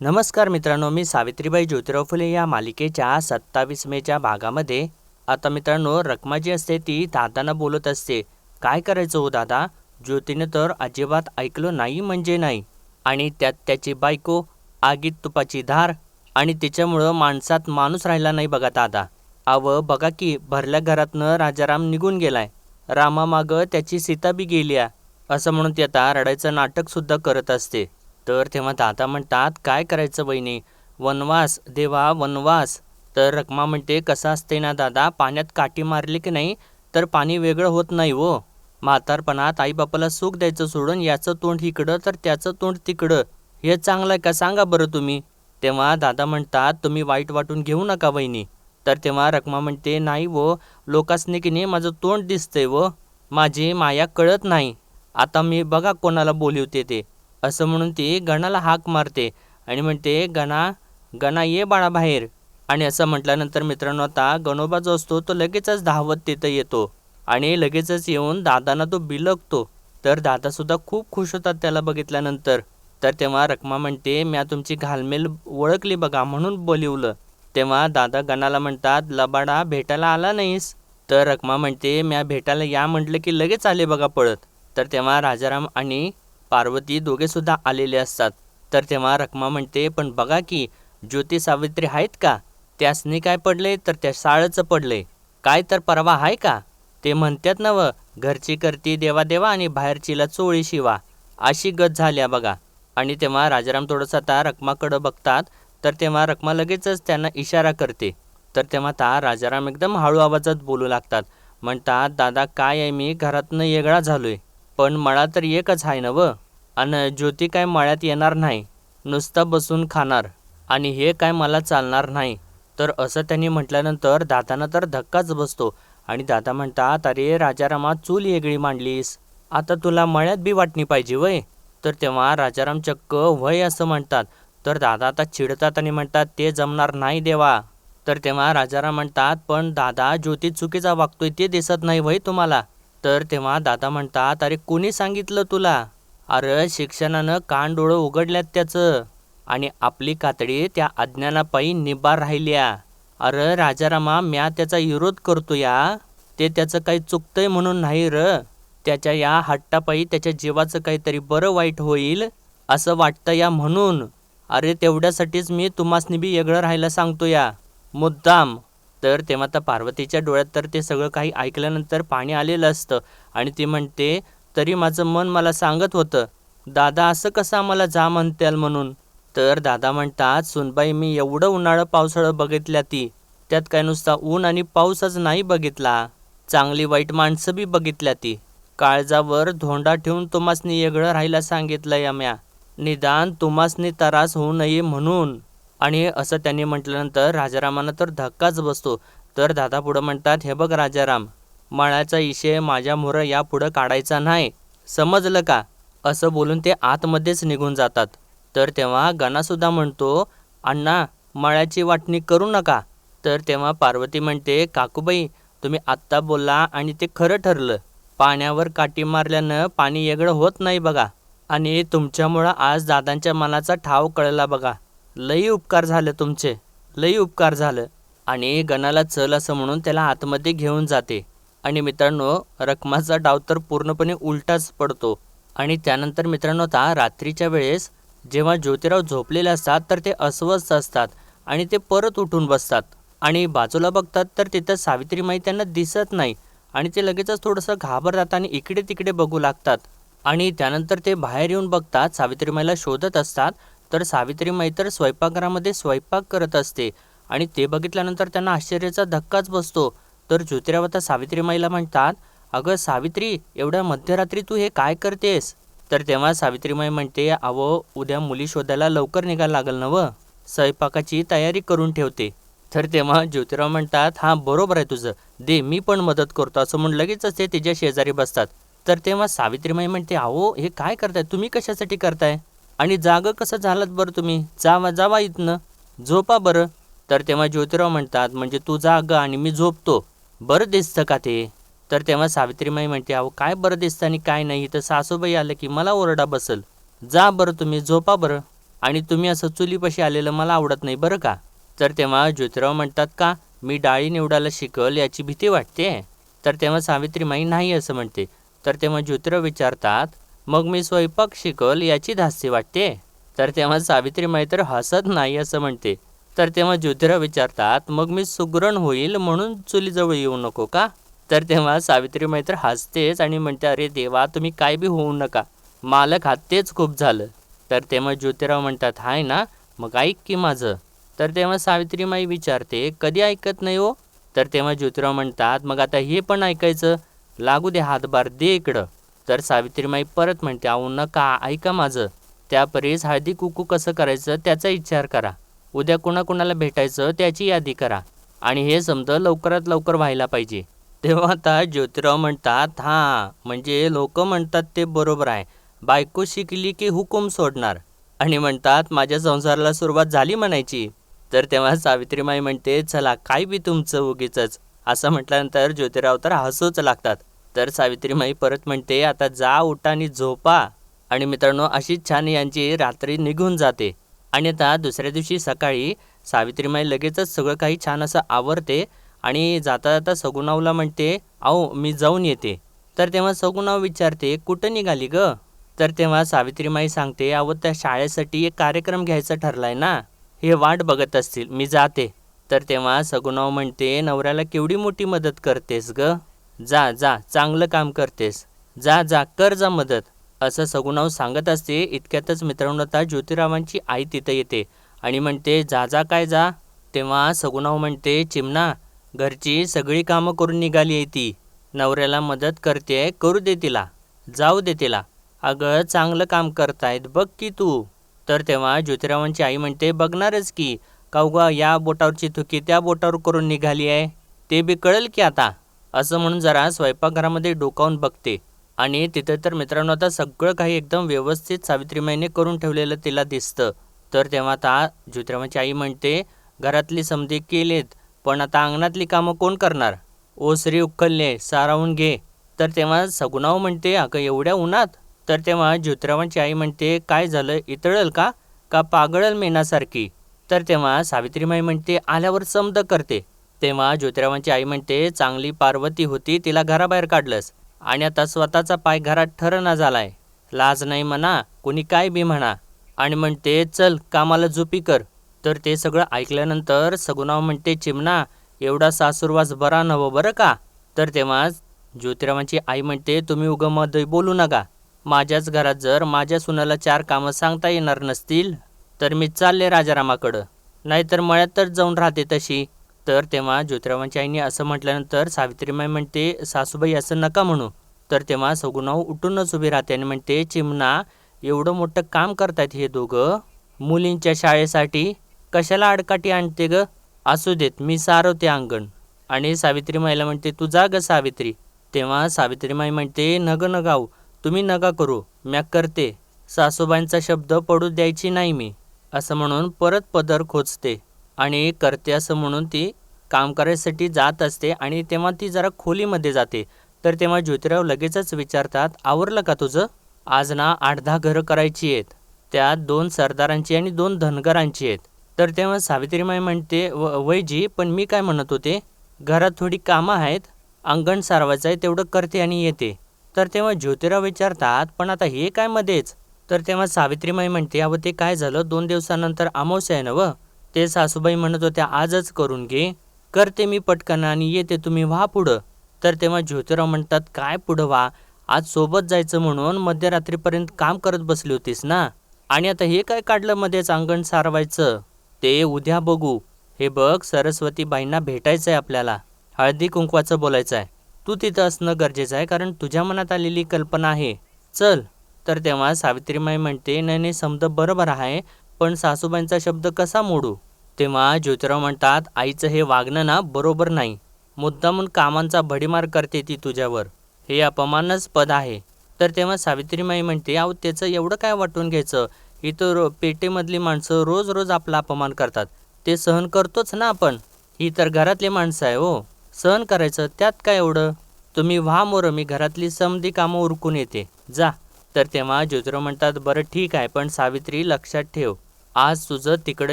नमस्कार मित्रांनो, मी सावित्रीबाई ज्योतिराव फुले या मालिकेच्या 27 मेच्या भागामध्ये आता मित्रांनो रखमा जी असते ती दादांना बोलत असते. काय करायचं हो दादा? ज्योतीने तर अजिबात ऐकलं नाही म्हणजे नाही. आणि त्यात त्याची बायको, आगीत तुपाची धार, आणि तिच्यामुळं माणसात माणूस राहिला नाही बघा दादा. अव बघा की भरल्या घरातनं राजाराम निघून गेलाय. रामामागं त्याची सीता बी गेल्या, असं म्हणून ती आता रडायचं नाटक सुद्धा करत असते. तर तेव्हा दादा म्हणतात, काय करायचं वहिनी? वनवास देवा वनवास. तर रखमा म्हणते, कसं असते ना दादा, पाण्यात काठी मारली की नाही तर पाणी वेगळं होत नाही हो. म्हातारपणात आईबापाला सुख द्यायचं सोडून याचं तोंड इकडं तर त्याचं तोंड तिकडं, हे चांगलं आहे का सांगा बरं तुम्ही? तेव्हा दादा म्हणतात, तुम्ही वाईट वाटून घेऊ नका वहिनी. तर तेव्हा रखमा म्हणते, नाही वो, लोकांसनी की नाही माझं तोंड दिसतंय व माझी माया कळत नाही. आता मी बघा कोणाला बोलवते ते, असं म्हणून ती गणाला हाक मारते आणि म्हणते, गणा गणा ये बाळा बाहेर. आणि असं म्हटल्यानंतर मित्रांनो आता गणोबा जो असतो तो लगेचच धावत तिथं येतो आणि लगेचच येऊन दादांना तो बिलगतो. तर दादासुद्धा खूप खुश होतात त्याला बघितल्यानंतर. तर तेव्हा रखमा म्हणते, म्या तुमची घालमेल ओळखली बघा म्हणून बोलिवलं. तेव्हा दादा गणाला म्हणतात, लबाडा भेटायला आला नाहीस? तर रखमा म्हणते, म्या भेटायला या म्हटलं की लगेच आले बघा पळत. तर तेव्हा राजाराम आणि पार्वती दोघेसुद्धा आलेले असतात. तर तेव्हा रखमा म्हणते, पण बघा की ज्योती सावित्री आहेत का? त्यासनी काय पडले तर त्या साळचं पडले. काय तर परवा आहे का? ते म्हणतात ना व, घरची करती देवा देवा आणि बाहेरचीला चोळी शिवा, अशी गत झाल्या बघा. आणि तेव्हा राजाराम थोडंसं आता रखमाकडं बघतात. तर तेव्हा रखमा लगेचच त्यांना इशारा करते. तर तेव्हा आता राजाराम एकदम हळू आवाजात बोलू लागतात. म्हणतात, दादा काय आहे, मी घरातनं वेगळा झालोय, पण मळा तर एकच आहे ना व. आणि ज्योती काय मळ्यात येणार नाही, नुसता बसून खाणार, आणि हे काय मला चालणार नाही. तर असं त्यांनी म्हटल्यानंतर दादांना तर धक्काच बसतो. आणि दादा म्हणतात, अरे राजारामा, चूल वेगळी मांडलीस, आता तुला मळ्यात बी वाटणी पाहिजे वय? तर तेव्हा राजाराम चक्क वय असं म्हणतात. तर दादा आता चिडतात आणि म्हणतात, ते जमणार नाही देवा. तर तेव्हा राजाराम म्हणतात, पण दादा ज्योती चुकीचा वागतोय ते दिसत नाही वय तुम्हाला? तर तेव्हा दादा म्हणतात, अरे कोणी सांगितलं तुला? अरे शिक्षणानं कान डोळं उघडल्यात त्याचं, आणि आपली कातडी त्या अज्ञानापायी निबार राहिल्या. अरे राजारामा, म्या त्याचा विरोध करतो या, ते त्याचं काही चुकतंय म्हणून नाही र. त्याच्या या हट्टापायी त्याच्या जीवाचं काहीतरी बरं वाईट होईल असं वाटतं या म्हणून. अरे तेवढ्यासाठीच मी तुम्हासनी बी वेगळं राहायला सांगतो या, मुद्दाम. तर तेव्हा तर पार्वतीच्या डोळ्यात तर ते सगळं काही ऐकल्यानंतर पाणी आलेलं असतं. आणि ती म्हणते, तरी माझं मन मला सांगत होतं, दादा असं कसं आम्हाला जा म्हणत्याल म्हणून. तर दादा म्हणतात, सुनबाई, मी एवढं उन्हाळं पावसाळं बघितल्या ती, त्यात काय नुसता ऊन आणि पाऊसच नाही बघितला, चांगली वाईट माणसं बी बघितल्या ती. काळजावर धोंडा ठेवून तुम्हासनी वेगळं राहायला सांगितलं या म्या, निदान तुम्हासनी त्रास होऊ नये म्हणून. आणि असं त्यांनी म्हटल्यानंतर राजारामांना तर धक्काच बसतो. तर दादा पुढं म्हणतात, हे बघ राजाराम, मळ्याचा विषय माझ्या मोहर यापुढं काढायचा नाही, समजलं का? असं बोलून ते आतमध्येच निघून जातात. तर तेव्हा गणासुद्धा म्हणतो, अण्णा मळ्याची वाटणी करू नका. तर तेव्हा पार्वती म्हणते, काकूबाई तुम्ही आत्ता बोलला आणि ते खरं ठरलं. पाण्यावर काठी मारल्यानं पाणी वेगळं होत नाही बघा. आणि तुमच्यामुळं आज दादांच्या मनाचा ठाव कळला बघा. लई उपकार झालं तुमचे, लई उपकार झालं. आणि गणाला चल असं म्हणून त्याला आतमध्ये घेऊन जाते. आणि मित्रांनो रखमाचा डाव तर पूर्णपणे उलटाच पडतो. आणि त्यानंतर मित्रांनो आता रात्रीच्या वेळेस जेव्हा ज्योतिराव झोपलेले असतात तर ते अस्वस्थ असतात आणि ते परत उठून बसतात. आणि बाजूला बघतात तर तिथं सावित्रीमाई त्यांना दिसत नाही. आणि ते लगेचच थोडंसं घाबरतात आणि इकडे तिकडे बघू लागतात. आणि त्यानंतर ते बाहेर येऊन बघतात, सावित्रीमाईला शोधत असतात. तर सावित्रीमाई तर स्वयंपाकघरामध्ये स्वयंपाक करत असते. आणि ते बघितल्यानंतर त्यांना आश्चर्याचा धक्काच बसतो. तर ज्योतिराव आता सावित्रीमाईला म्हणतात, अगं सावित्री, एवढ्या मध्यरात्री तू हे काय करतेस? तर तेव्हा सावित्रीमाई म्हणते, अहो उद्या मुली शोधायला लवकर निघायला लागल ना व, स्वयंपाकाची तयारी करून ठेवते. तर तेव्हा ज्योतिराव म्हणतात, हां बरोबर आहे तुझं, दे मी पण मदत करतो, असं म्हणून लगेचच ते तिच्या शेजारी बसतात. तर तेव्हा सावित्रीमाई म्हणते, अहो हे काय करताय तुम्ही, कशासाठी करताय? आणि जागं कसं झालात बरं तुम्ही? जावा जावा इथनं, झोपा बरं. तर तेव्हा ज्योतिराव म्हणतात, म्हणजे तू जाग आणि मी झोपतो, बरं दिसतं का ते? तर तेव्हा सावित्रीमाई म्हणते, अहो काय बरं दिसतं आणि काय नाही, तर सासूबाई आलं की मला ओरडा बसल, जा बरं तुम्ही झोपा बरं. आणि तुम्ही असं चुलीपाशी आलेलं मला आवडत नाही बरं का. तर तेव्हा ज्योतिराव म्हणतात का मी डाळी निवडायला शिकल याची भीती वाटते. तर तेव्हा सावित्रीमाई नाही असं म्हणते. तर तेव्हा ज्योतिराव विचारतात मग मी स्वयंपाक शिकल याची धास्ती वाटते. तर तेव्हा सावित्रीमाई तर हसत नाही असं म्हणते. तर तेव्हा ज्योतिराव विचारतात मग मी सुगरण होईल म्हणून चुलीजवळ येऊ नको का. तर तेव्हा सावित्रीमाई तर हसतेच आणि म्हणते अरे देवा तुम्ही काय बी होऊ नका, मालक हात खूप झालं. तर तेव्हा ज्योतिराव म्हणतात हाय ना, मग ऐक की माझं. तर तेव्हा सावित्रीमाई विचारते कधी ऐकत नाही हो. तर तेव्हा ज्योतिराव म्हणतात मग आता हे पण ऐकायचं, लागू दे हातभार दे इकडं. तर सावित्रीमाई परत म्हणते अहो नका, ऐका माझं. त्यापरीस हळदी कुकू कसं करायचं त्याचा विचार करा, उद्या कुणाकुणाला भेटायचं त्याची यादी करा आणि हे समजा लवकरात लवकर व्हायला पाहिजे. तेव्हा आता ज्योतिराव म्हणतात हां म्हणजे लोक म्हणतात ते बरोबर आहे, बायको शिकली की हुकूम सोडणार, आणि म्हणतात माझ्या संसाराला सुरुवात झाली म्हणायची. तर तेव्हा सावित्रीमाई म्हणते चला काय बी तुमचं उगीचच, असं म्हटल्यानंतर ज्योतिराव तर हसूच लागतात. तर सावित्रीमाई परत म्हणते आता जा उठा आणि झोपा. आणि मित्रांनो अशीच छान यांची रात्री निघून जाते. आणि आता दुसऱ्या दिवशी सकाळी सावित्रीमाई लगेचच सगळं काही छान असं आवरते आणि जाता जाता सगुणावला म्हणते अहो मी जाऊन येते. तर तेव्हा सगुणाव विचारते कुठं निघाली ग. तर तेव्हा सावित्रीमाई सांगते अहो त्या शाळेसाठी एक कार्यक्रम घ्यायचा ठरलाय ना, हे वाट बघत असतील मी जाते. तर तेव्हा सगुणाव म्हणते नवऱ्याला केवढी मोठी मदत करतेस ग, जा जा चांगलं काम करतेस, जा जा कर जा मदत, असं सगुणाव सांगत असते. इतक्यातच मित्रांनो आता ज्योतिरावांची आई तिथं येते आणि म्हणते जा जा काय जा. तेव्हा सगुणाव म्हणते चिमणा घरची सगळी कामं करून निघाली आहे ती, नवऱ्याला मदत करते, करू दे तिला, जाऊ दे तिला, अगं चांगलं काम करतायत बघ की तू. तर तेव्हा ज्योतिरावांची आई म्हणते बघणारच की का उगा या बोटावरची थुकी त्या बोटावर करून निघाली आहे, ते बी कळेल की आता, असं म्हणून जरा स्वयंपाकघरामध्ये डोकावून बघते. आणि तिथे तर मित्रांनो आता सगळं काही एकदम व्यवस्थित सावित्रीमाईने करून ठेवलेलं तिला दिसतं. तर तेव्हा आता ज्योतिरावांची आई म्हणते घरातली समधी केलेत पण आता अंगणातली कामं कोण करणार, ओसरी उकलले सारावून घे. तर तेव्हा सगुणाव म्हणते अगं एवढ्या उन्हात. तर तेव्हा ज्योतिरावांची आई म्हणते काय झालं इतळल का का पागळल मेनासारखी. तर तेव्हा सावित्रीमाई म्हणते आल्यावर समद करते. तेव्हा ज्योतिरावांची आई म्हणते चांगली पार्वती होती तिला घराबाहेर काढलंस आणि आता स्वतःचा पाय घरात ठरणा झालाय, लाज नाही म्हणा कुणी काय बी म्हणा, आणि म्हणते चल कामाला झोपी कर. तर ते सगळं ऐकल्यानंतर सगुणाव म्हणते चिमणा एवढा सासूरवास बरा नवं बरं का. तर तेव्हा ज्योतिरावांची आई म्हणते तुम्ही उगमध्ये बोलू नका, माझ्याच घरात जर माझ्या सुनाला 4 कामं सांगता येणार नसतील तर मी चालले राजारामाकडं, नाहीतर मळ्यात तर जाऊन राहते तशी. तर तेव्हा ज्योतिरावांच्या आईने असं म्हटल्यानंतर सावित्रीमाई म्हणते सासूबाई असं नका म्हणू. तर तेव्हा सगुणाव उठूनच उभी राहते आणि म्हणते चिमणा एवढं मोठं काम करतायत हे दोघं मुलींच्या शाळेसाठी, कशाला अडकाठी आणते ग, असू देत मी सारवते अंगण. आणि सावित्रीमाईला म्हणते तू जा ग सावित्री. तेव्हा सावित्रीमाई म्हणते नग नगाऊ तुम्ही नका करू, म्या करते, सासूबाईंचा शब्द पडू द्यायची नाही मी, असं म्हणून परत पदर खोचते आणि करते असं म्हणून ती काम करायसाठी जात असते. आणि तेव्हा ती जरा खोलीमध्ये जाते. तर तेव्हा ज्योतिराव लगेचच विचारतात आवरलं का तुझं, आज ना 8-10 घरं करायची आहेत, त्यात 2 सरदारांची आणि 2 धनगरांची आहेत. तर तेव्हा सावित्रीमाई म्हणते वैजी पण मी काय म्हणत होते, घरात थोडी कामं आहेत, अंगण सारवायचं आहे तेवढं करते आणि येते. तर तेव्हा ज्योतिराव विचारतात पण आता हे काय मध्येच. तर तेव्हा सावित्रीमाई म्हणते अहो ते काय झालं 2 दिवसानंतर अमावस्या आहे ना व, ते सासूबाई म्हणत होत्या आजच करून घे, करते मी पटकन आणि येते तुम्ही व्हा पुढं. तर तेव्हा ज्योतिराव म्हणतात काय पुढं व्हा, आज सोबत जायचं म्हणून मध्यरात्रीपर्यंत काम करत बसली होतीस ना, आणि आता हे काय काढलं मध्येच अंगण सारवायचं, ते उद्या बघू. हे बघ सरस्वतीबाईंना भेटायचं आहे आपल्याला, हळदी कुंकवाचं बोलायचं आहे, तू तिथं असणं गरजेचं आहे कारण तुझ्या मनात आलेली कल्पना आहे, चल. तर तेव्हा सावित्रीमाई म्हणते नाही नाही समद बरोबर आहे पण सासूबाईंचा शब्द कसा मोडू. तेव्हा ज्योतिराव म्हणतात आईचं हे वागणं ना बरोबर नाही, मुद्दामून कामांचा भडीमार करते ती तुझ्यावर, हे अपमानास्पद आहे. तर तेव्हा सावित्रीमाई म्हणते अहो त्याचं एवढं काय वाटून घ्यायचं, इथं पेटेमधली माणसं रोज रोज आपला अपमान करतात, ते सहन करतोच ना आपण, ही तर घरातली माणसं आहे हो, सहन करायचं त्यात काय एवढं, तुम्ही व्हा मोरं मी घरातली समधी कामं उरकून येते, जा. तर तेव्हा ज्योतिराव म्हणतात बरं ठीक आहे पण सावित्री लक्षात ठेव आज तुझं तिकडं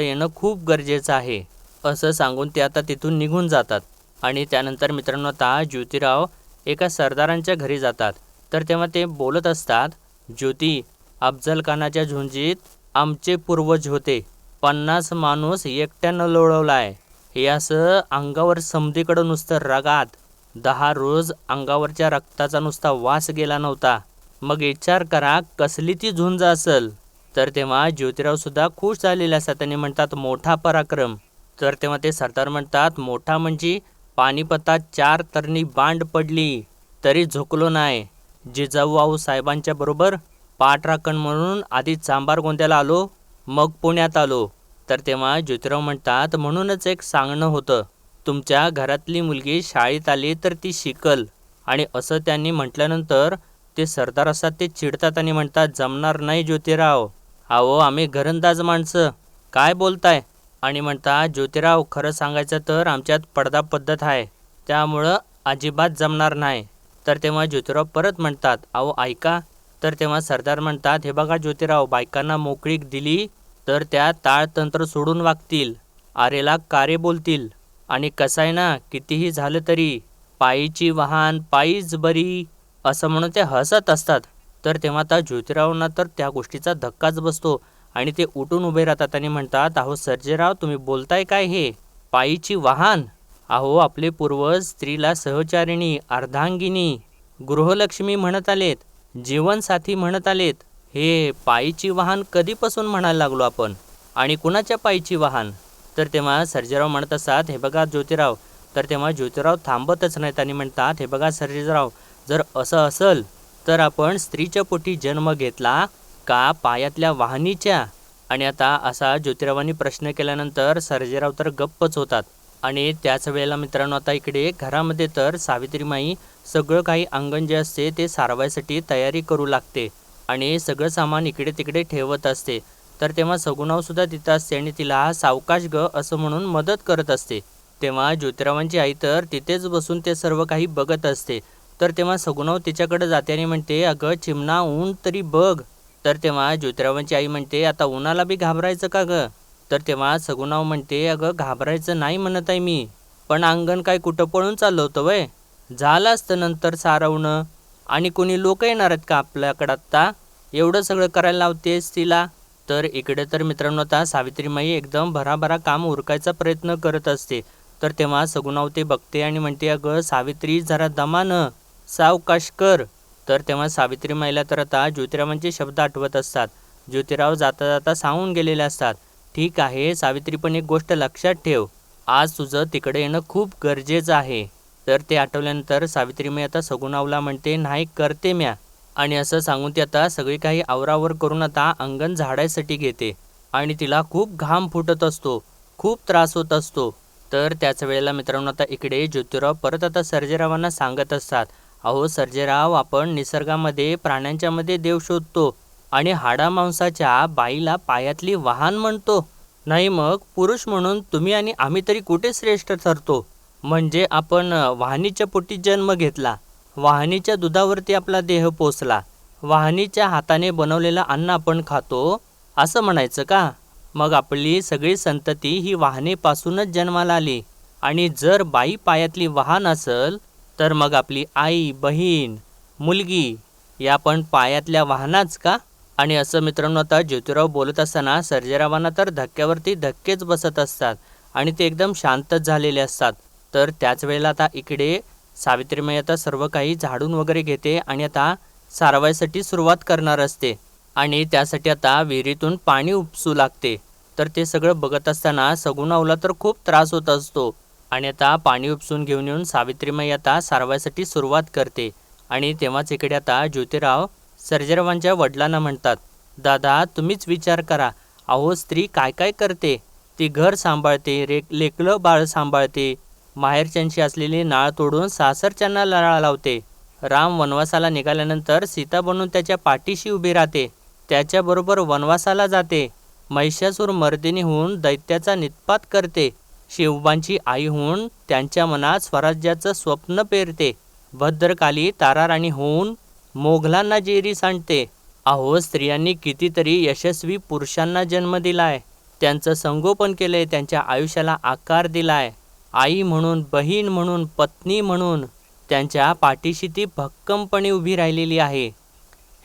येणं खूप गरजेचं आहे, असं सांगून ते आता तिथून निघून जातात. आणि त्यानंतर मित्रांनो आता ज्योतिराव एका सरदारांच्या घरी जातात. तर तेव्हा ते बोलत असतात, ज्योती, अफजल खानाच्या झुंजीत आमचे पूर्वज होते. 50 माणूस एकट्यानं लोळवलाय. हे असं अंगावर समधीकडं नुसतं रगात. 10 रोज अंगावरच्या रक्ताचा नुसता वास गेला नव्हता. मग विचार करा कसली ती झुंज असेल. तर तेव्हा ज्योतिराव सुद्धा खुश झालेले असतात आणि म्हणतात मोठा पराक्रम. तर तेव्हा ते सरदार म्हणतात मोठा म्हणजे पानिपतात 4 तरणी बांड पडली तरी झुकलो नाही. जिजाऊ साहेबांच्या बरोबर पाठराखण म्हणून आधी चांभार गोंद्याला आलो, मग पुण्यात आलो. तर तेव्हा ज्योतिराव म्हणतात म्हणूनच एक सांगणं होतं, तुमच्या घरातली मुलगी शाळेत आली तर ती शिकल. आणि असं त्यांनी म्हटल्यानंतर ते सरदार असतात ते चिडतात आणि म्हणतात जमणार नाही ज्योतिराव, अहो आम्ही घरंदाज माणसं, काय बोलताय. आणि म्हणतात ज्योतिराव खरं सांगायचं तर आमच्यात पडदा पद्धत आहे, त्यामुळं अजिबात जमणार नाही. तर तेव्हा ज्योतिराव परत म्हणतात अहो ऐका. तर तेव्हा सरदार म्हणतात हे बघा ज्योतिराव, बायकांना मोकळीक दिली तर त्या ताळतंत्र सोडून वागतील, आरेला कारे बोलतील. आणि कसं आहे ना, कितीही झालं तरी पायीची वाहन पायीच बरी, असं म्हणून ते हसत असतात. तर तेव्हा आता ज्योतिरावांना तर त्या गोष्टीचा धक्काच बसतो आणि ते उठून उभे राहतात आणि म्हणतात अहो सर्जेराव, तुम्ही बोलताय काय हे, पायीची वाहन? अहो आपले पूर्वज स्त्रीला सहचारिणी, अर्धांगिनी, गृहलक्ष्मी म्हणत आलेत, जीवनसाथी म्हणत आलेत. हे पायीची वाहन कधीपासून म्हणायला लागलो आपण, आणि कुणाच्या पायीची वाहन? तर तेव्हा सर्जेराव म्हणत असतात हे बघा ज्योतिराव. तर तेव्हा ज्योतिराव थांबतच नाहीत आणि म्हणतात हे बघा सर्जेराव, जर असं असेल तर आपण स्त्रीच्या पोटी जन्म घेतला का पायातल्या वाहनीच्या? आणि आता असा ज्योतिरावांनी प्रश्न केल्यानंतर सर्जेराव तर गप्पच होतात. आणि त्याच वेळेला मित्रांनो आता इकडे घरामध्ये तर सावित्रीमाई सगळं काही अंगण जे असते ते सारवायसाठी तयारी करू लागते आणि सगळं सामान इकडे तिकडे ठेवत असते. तर तेव्हा सगुणावसुद्धा तिथं असते आणि तिला सावकाश ग असं म्हणून मदत करत असते. तेव्हा ज्योतिरावांची आई तर तिथेच बसून ते सर्व काही बघत असते. तर तेव्हा सगुणाव तिच्याकडे जाते आणि म्हणते अगं चिमणा, ऊन तरी बघ. तर तेव्हा ज्योतिरावांची आई म्हणते आता उन्हाला बी घाबरायचं का ग? तर तेव्हा सगुणाव म्हणते अगं घाबरायचं नाही म्हणत आहे मी, पण अंगण काय कुठं पळून चाललं होतं वय? झालं असतं नंतर सारवणं, आणि कोणी लोक येणार आहेत का आपल्याकडं आत्ता? एवढं सगळं करायला लावतेस तिला. तर इकडे तर मित्रांनो आता सावित्रीमाई एकदम भराभरा काम उरकायचा प्रयत्न करत असते. तर तेव्हा सगुणाव ते बघते आणि म्हणते अगं सावित्री जरा दमानं, सावकाश कर. तर तेव्हा सावित्रीमाईला तर आता ज्योतिरावांचे शब्द आठवत असतात. ज्योतिराव जाता जाता सांगून गेलेले असतात, ठीक आहे सावित्री, पण एक गोष्ट लक्षात ठेव, आज तुझं तिकडे येणं खूप गरजेचं आहे. तर ते आठवल्यानंतर सावित्रीमाई आता सगुणावला म्हणते नाही करते म्या. आणि असं सांगून ती आता सगळी काही आवरावर करून आता अंगण झाडायसाठी घेते आणि तिला खूप घाम फुटत असतो, खूप त्रास होत असतो. तर त्याच वेळेला मित्रांनो आता इकडे ज्योतिराव परत आता सर्जेरावांना सांगत असतात, अहो सर्जेराव, आपण निसर्गामध्ये प्राण्यांच्यामध्ये देव शोधतो आणि हाडामांसाच्या बाईला पायातली वाहन म्हणतो. नाही मग पुरुष म्हणून तुम्ही आणि आम्ही तरी कुठे श्रेष्ठ ठरतो? म्हणजे आपण वाहनीच्या पोटी जन्म घेतला, वाहनीच्या दुधावरती आपला देह पोचला, वाहनीच्या हाताने बनवलेलं अन्न आपण खातो, असं म्हणायचं का? मग आपली सगळी संतती ही वाहनेपासूनच जन्माला आली. आणि जर बाई पायातली वाहन असेल तर मग आपली आई, बहीण, मुलगी या पण पायातल्या वाहनाच का? आणि असं मित्रांनो आता ज्योतिराव बोलत असताना सर्जेरावांना तर धक्क्यावरती धक्केच बसत असतात आणि ते एकदम शांतच झालेले असतात. तर त्याच वेळेला आता इकडे सावित्रीमाई आता सर्व काही झाडून वगैरे घेते आणि आता सारवायसाठी सुरुवात करणार असते आणि त्यासाठी आता विहिरीतून पाणी उपसू लागते. तर ते सगळं बघत असताना सगुणावला तर खूप त्रास होत असतो आणि आता पाणी उपसून घेऊन येऊन सावित्रीमाई आता सारवायसाठी सुरुवात करते. आणि तेव्हाच इकडे आता ज्योतिराव सर्जेरावांच्या वडिलांना म्हणतात, दादा तुम्हीच विचार करा, अहो स्त्री काय काय करते, ती घर सांभाळते, लेकलं बाळ सांभाळते, माहेरच्यांशी असलेली नाळ तोडून सासरच्यांना लळा लावते, राम वनवासाला निघाल्यानंतर सीता बनून त्याच्या पाठीशी उभी राहते, त्याच्याबरोबर वनवासाला जाते, महिषासूर मर्दिनी होऊन दैत्याचा निःपात करते, शिवबांची आई होऊन त्यांच्या मनात स्वराज्याचं स्वप्न पेरते, भद्रकाली ताराराणी होऊन मोघलांना जेरी सांडते, अहो, स्त्रियांनी कितीतरी यशस्वी पुरुषांना जन्म दिलाय, त्यांचं संगोपन केलंय, त्यांच्या आयुष्याला आकार दिलाय. आई म्हणून, बहीण म्हणून, पत्नी म्हणून त्यांच्या पाठीशी ती भक्कमपणे उभी राहिलेली आहे.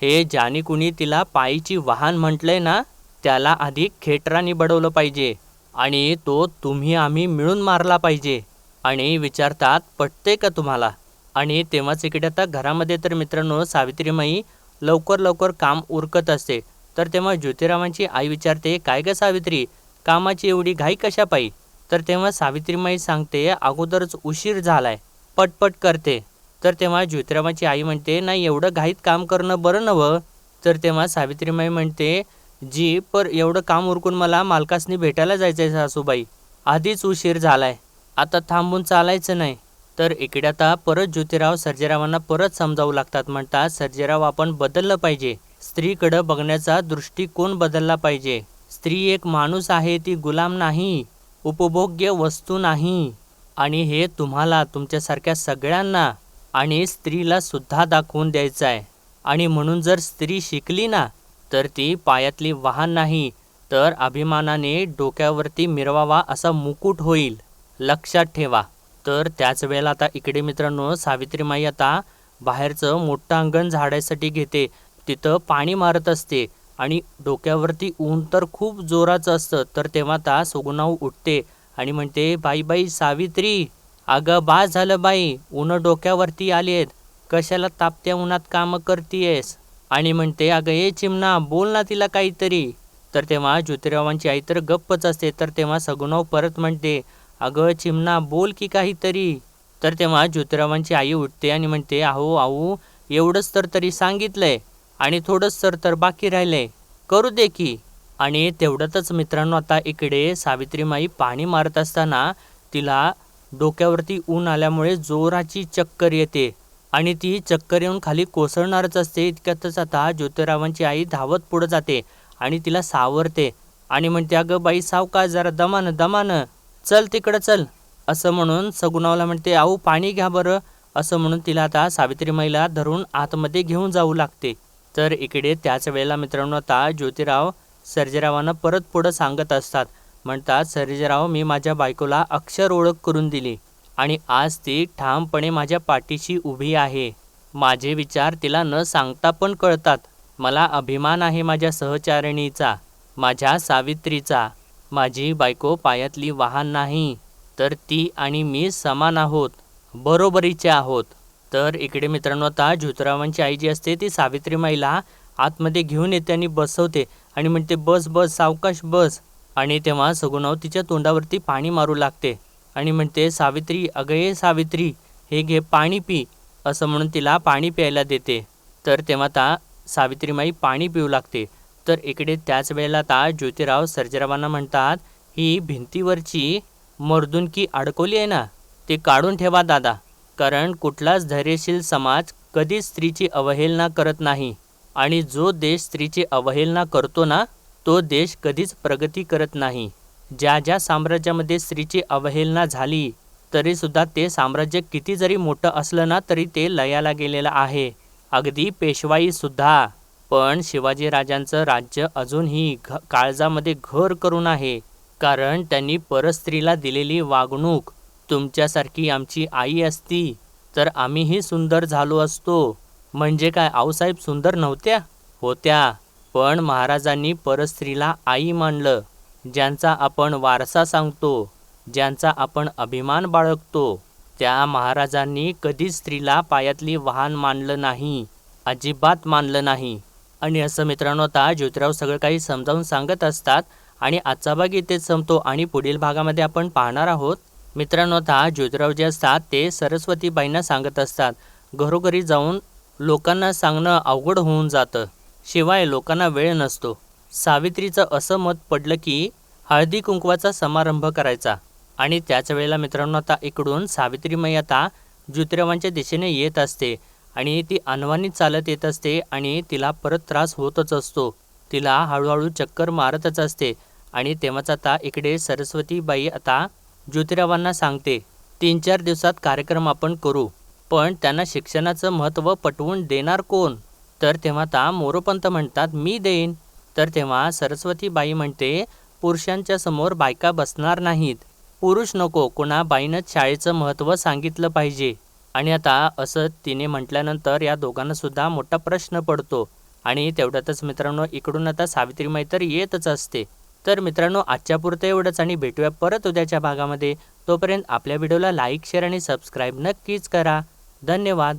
हे ज्याने कुणी तिला पायीची वाहन म्हटलंय ना, त्याला आधी खेटराने बडवलं पाहिजे आणि तो तुम्ही आम्ही मिळून मारला पाहिजे. आणि विचारतात, पटते का तुम्हाला? आणि तेव्हाच इकडे आता घरामध्ये तर मित्रांनो सावित्रीमाई लवकर लवकर काम उरकत असते. तर तेव्हा ज्योतिरावांची आई विचारते, काय ग सावित्री, कामाची एवढी घाई कशा पायी? तर तेव्हा सावित्रीमाई सांगते, अगोदरच उशीर झालाय, पटपट करते. तर तेव्हा ज्योतिरावांची आई म्हणते, नाही एवढं घाईत काम करणं बरं नवं. तर तेव्हा सावित्रीमाई म्हणते, जी पर एवढं काम उरकून मला मालकासनी भेटायला जायचं आहे सासूबाई, आधीच उशीर झालाय, आता थांबून चालायचं नाही. तर इकडे आता परत ज्योतिराव सर्जेरावांना परत समजावू लागतात. म्हणतात, सर्जेराव आपण बदललं पाहिजे, स्त्रीकडं बघण्याचा दृष्टिकोन बदलला पाहिजे. स्त्री एक माणूस आहे, ती गुलाम नाही, उपभोग्य वस्तू नाही. आणि हे तुम्हाला तुमच्यासारख्या सगळ्यांना आणि स्त्रीला सुद्धा दाखवून द्यायचं आहे. आणि म्हणून जर स्त्री शिकली ना, तर ती पायातली वाहन नाही, तर अभिमानाने डोक्यावरती मिरवावा असा मुकुट होईल, लक्षात ठेवा. तर त्याच वेळेला आता इकडे मित्रांनो सावित्रीमाई आता बाहेरचं मोठं अंगण झाडायसाठी घेते. तिथं पाणी मारत असते आणि डोक्यावरती ऊन तर खूप जोराचं असतं. तर तेव्हा आता सुगुणाऊ उठते आणि म्हणते, बाई बाई सावित्री, अगं बास झालं बाई, ऊन डोक्यावरती आली आहेत, कशाला तापत्या उन्हात कामं करतीयेस? आणि म्हणते, अगं ये चिमणा, बोल ना तिला काहीतरी. तर तेव्हा ज्योतिरावांची आई तर गप्पच असते. तर तेव्हा सगुणाऊ परत म्हणते, अगं चिमणा बोल की काहीतरी. तर तेव्हा ज्योतिरावांची आई उठते आणि म्हणते, अहो आऊ, एवढंच तर तरी सांगितलंय आणि थोडंच तर बाकी राहिलंय, करू दे की. आणि तेवढ्यातच मित्रांनो आता इकडे सावित्रीमाई पाणी मारत असताना तिला डोक्यावरती ऊन आल्यामुळे जोराची चक्कर येते आणि ती चक्कर येऊन खाली कोसळणारच असते. इतक्यातच आता ज्योतिरावांची आई धावत पुढे जाते आणि तिला सावरते आणि म्हणते, अगं बाई सावकाश, जरा दमानं दमानं, चल तिकडं चल, असं म्हणून सगुणावला म्हणते, आऊ पाणी घ्या बरं, असं म्हणून तिला आता सावित्रीमाईला धरून आतमध्ये घेऊन जाऊ लागते. तर इकडे त्याच वेळेला मित्रांनो आता ज्योतिराव सर्जेरावांना परत पुढं सांगत असतात. म्हणतात, सर्जेराव, मी माझ्या बायकोला अक्षर ओळख करून दिली आणि आज ती ठामपणे माझ्या पाठीशी उभी आहे. माझे विचार तिला न सांगता पण कळतात. मला अभिमान आहे माझ्या सहचारिणीचा, माझ्या सावित्रीचा. माझी बायको पायातली वाहन नाही, तर ती आणि मी समान आहोत, बरोबरीचे आहोत. तर इकडे मित्रांनो आता ज्योतिरावांची आई जी असते ती सावित्रीमाईला आतमध्ये घेऊन येते आणि बसवते आणि म्हणते, बस बस सावकाश बस. आणि तेव्हा सगुणाव तिच्या तोंडावरती पाणी मारू लागते आणि म्हणते, सावित्री, अगं ये सावित्री, हे घे पाणी पी, असं म्हणून तिला पाणी प्यायला देते. तर तेव्हा आता सावित्रीमाई पाणी पिऊ लागते. तर इकडे त्याच वेळेला आता ज्योतिराव सर्जेरावांना म्हणतात, ही भिंतीवरची मर्दुनकी अडकवली आहे ना, ती काढून ठेवा दादा, कारण कुठलाच धैर्यशील समाज कधीच स्त्रीची अवहेलना करत नाही आणि जो देश स्त्रीची अवहेलना करतो ना, तो देश कधीच प्रगती करत नाही. ज्या ज्या साम्राज्यामध्ये स्त्रीची अवहेलना झाली तरीसुद्धा ते साम्राज्य किती जरी मोठं असलं ना, तरी ते लयाला गेलेलं आहे, अगदी पेशवाईसुद्धा. पण शिवाजीराजांचं राज्य अजूनही काळजामध्ये घर करून आहे, कारण त्यांनी परस्त्रीला दिलेली वागणूक. तुमच्यासारखी आमची आई असती तर आम्हीही सुंदर झालो असतो. म्हणजे काय, आऊसाहेब सुंदर नव्हत्या? होत्या, पण महाराजांनी परस्त्रीला आई मानलं. ज्यांचा आपण वारसा सांगतो, ज्यांचा आपण अभिमान बाळगतो, त्या महाराजांनी कधीच स्त्रीला पायातली वाहन मानलं नाही, अजिबात मानलं नाही. आणि असं मित्रांनो आता ज्योतिराव सगळं काही समजावून सांगत असतात आणि आजचा भाग इथेच संपतो आणि पुढील भागामध्ये आपण पाहणार आहोत. मित्रांनो आता ज्योतिराव जे असतात ते सरस्वतीबाईंना सांगत असतात. घरोघरी जाऊन लोकांना सांगणं अवघड होऊन जातं, शिवाय लोकांना वेळ नसतो. सावित्रीचं असं मत पडलं की हळदी कुंकवाचा समारंभ करायचा. आणि त्याच वेळेला मित्रांनो आता इकडून सावित्रीमाई आता ज्योतिरावांच्या दिशेने येत असते आणि ती अनवाणी चालत येत असते आणि तिला परत त्रास होतच असतो. तिला हळूहळू चक्कर मारतच असते. आणि तेव्हाच आता इकडे सरस्वतीबाई आता ज्योतिरावांना सांगते, 3-4 दिवसात कार्यक्रम आपण करू, पण त्यांना शिक्षणाचं महत्त्व पटवून देणार कोण? तर तेव्हा आता मोरोपंत म्हणतात मी देईन. तर तेव्हा सरस्वतीबाई म्हणते पुरुषांच्या समोर बायका बसणार नाहीत. पुरुष नको, कुणा बाईनंच शाळेचं महत्त्व सांगितलं पाहिजे. आणि आता असं तिने म्हटल्यानंतर या दोघांना सुद्धा मोठा प्रश्न पडतो. आणि तेवढ्यातच मित्रांनो इकडून आता सावित्रीमाई तर येतच असते. तर मित्रांनो आजच्या पुरतं एवढंच आणि भेटूया परत उद्याच्या भागामध्ये. तोपर्यंत आपल्या व्हिडिओला लाईक शेअर आणि सबस्क्राईब नक्कीच करा. धन्यवाद.